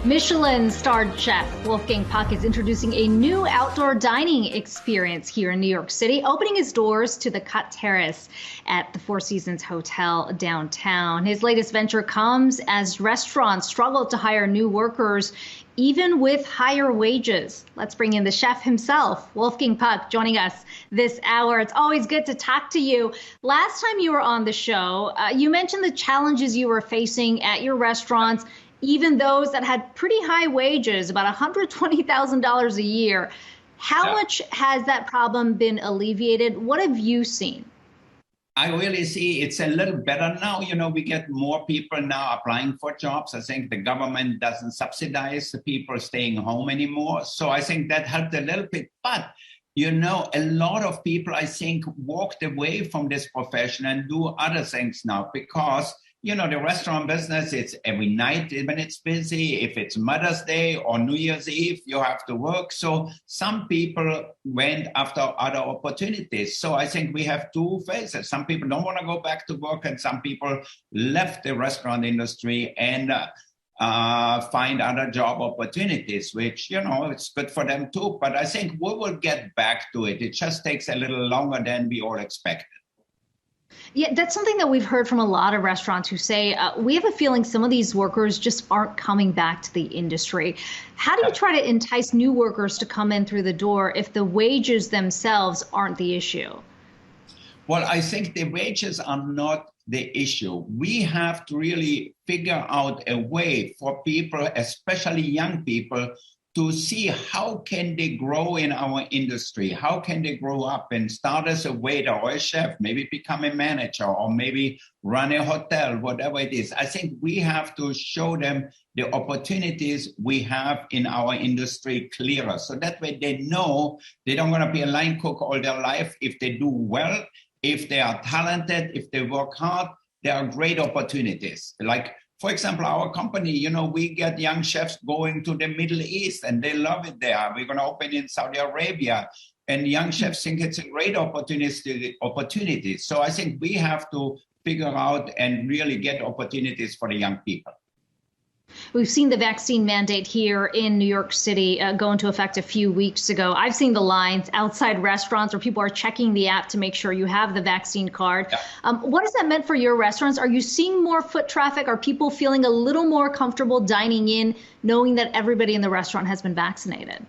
Michelin-starred chef Wolfgang Puck is introducing a new outdoor dining experience here in New York City, opening his doors to the CUT Terrace at the Four Seasons Hotel downtown. His latest venture comes as restaurants struggle to hire new workers, even with higher wages. Let's bring in the chef himself, Wolfgang Puck, joining us this hour. It's always good to talk to you. Last time you were on the show, you mentioned the challenges you were facing at your restaurants, even those that had pretty high wages, about $120,000 a year. How much has that problem been alleviated? What have you seen? I really see it's a little better now. You know, we get more people now applying for jobs. I think the government doesn't subsidize the people staying home anymore. So I think that helped a little bit. But, you know, a lot of people, I think, walked away from this profession and do other things now because, you know, the restaurant business, it's every night when it's busy. If it's Mother's Day or New Year's Eve, you have to work. So some people went after other opportunities. So I think we have two phases. Some people don't want to go back to work, and some people left the restaurant industry and find other job opportunities, which, you know, it's good for them too. But I think we will get back to it. It just takes a little longer than we all expected. Yeah, that's something that we've heard from a lot of restaurants who say, we have a feeling some of these workers just aren't coming back to the industry. How do you try to entice new workers to come in through the door if the wages themselves aren't the issue? Well, I think the wages are not the issue. We have to really figure out a way for people, especially young people, to see how can they grow in our industry, how can they grow up and start as a waiter or a chef, maybe become a manager or maybe run a hotel, whatever it is. I think we have to show them the opportunities we have in our industry clearer. So that way they know they don't want to be a line cook all their life. If they do well, if they are talented, if they work hard, there are great opportunities. Like, for example, our company, you know, we get young chefs going to the Middle East and they love it there. We're going to open in Saudi Arabia and young chefs think it's a great opportunity. So I think we have to figure out and really get opportunities for the young people. We've seen the vaccine mandate here in New York City go into effect a few weeks ago. I've seen the lines outside restaurants where people are checking the app to make sure you have the vaccine card. Yeah. What has that meant for your restaurants? Are you seeing more foot traffic? Are people feeling a little more comfortable dining in, knowing that everybody in the restaurant has been vaccinated?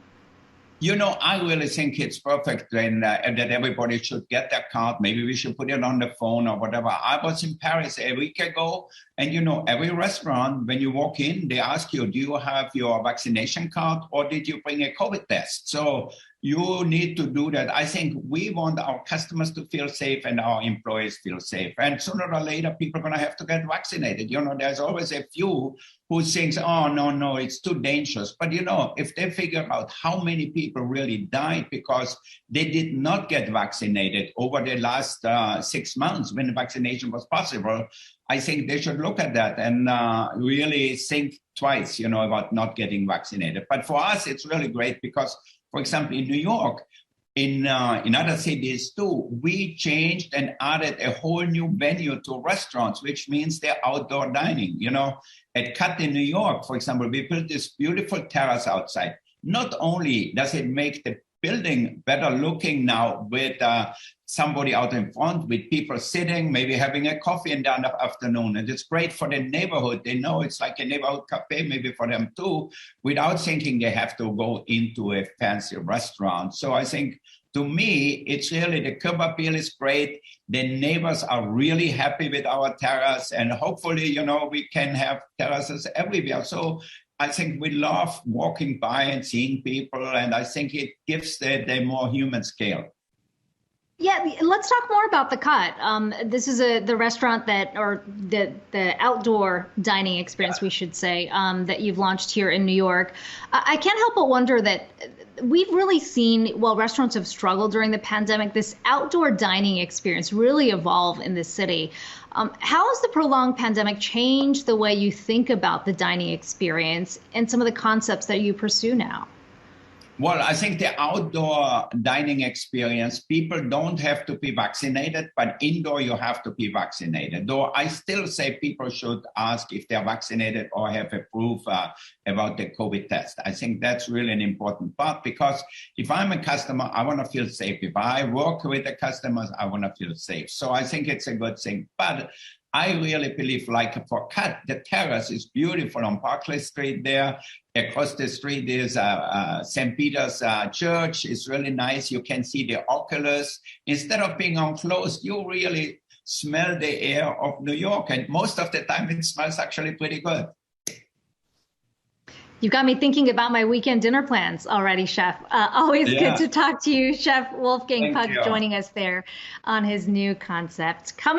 You know, I really think it's perfect and that everybody should get their card. Maybe we should put it on the phone or whatever. I was in Paris a week ago, and, you know, every restaurant, when you walk in, they ask you, do you have your vaccination card or did you bring a COVID test? So you need to do that. I think we want our customers to feel safe and our employees feel safe. And sooner or later, people are going to have to get vaccinated. You know, there's always a few who thinks, oh, no, it's too dangerous. But, you know, if they figure out how many people really died because they did not get vaccinated over the last 6 months when the vaccination was possible, I think they should look at that and really think twice, you know, about not getting vaccinated. But for us, it's really great because, for example, in New York, in other cities too, we changed and added a whole new venue to restaurants, which means they're outdoor dining. You know, at CUT in New York, for example, we built this beautiful terrace outside. Not only does it make the building better looking now with somebody out in front, with people sitting, maybe having a coffee in the afternoon. And it's great for the neighborhood. They know it's like a neighborhood cafe, maybe for them too, without thinking they have to go into a fancy restaurant. So I think, to me, it's really the curb appeal is great. The neighbors are really happy with our terrace. And hopefully, you know, we can have terraces everywhere. So I think we love walking by and seeing people, and I think it gives the more human scale. Yeah, let's talk more about the CUT. This is the restaurant or the outdoor dining experience, we should say, that you've launched here in New York. I can't help but wonder that we've really seen, while restaurants have struggled during the pandemic, this outdoor dining experience really evolve in the city. How has the prolonged pandemic changed the way you think about the dining experience and some of the concepts that you pursue now? Well, I think the outdoor dining experience, people don't have to be vaccinated, but indoor you have to be vaccinated. Though I still say people should ask if they're vaccinated or have a proof about the COVID test. I think that's really an important part, because if I'm a customer, I want to feel safe. If I work with the customers, I want to feel safe. So I think it's a good thing. But I really believe, like for CUT, the Terrace is beautiful on Barclay Street there. Across the street is St. Peter's Church. It's really nice. You can see the Oculus. Instead of being enclosed, you really smell the air of New York. And most of the time, it smells actually pretty good. You got me thinking about my weekend dinner plans already, Chef. Always good to talk to you, Chef Wolfgang Puck, joining us there on his new concept. Coming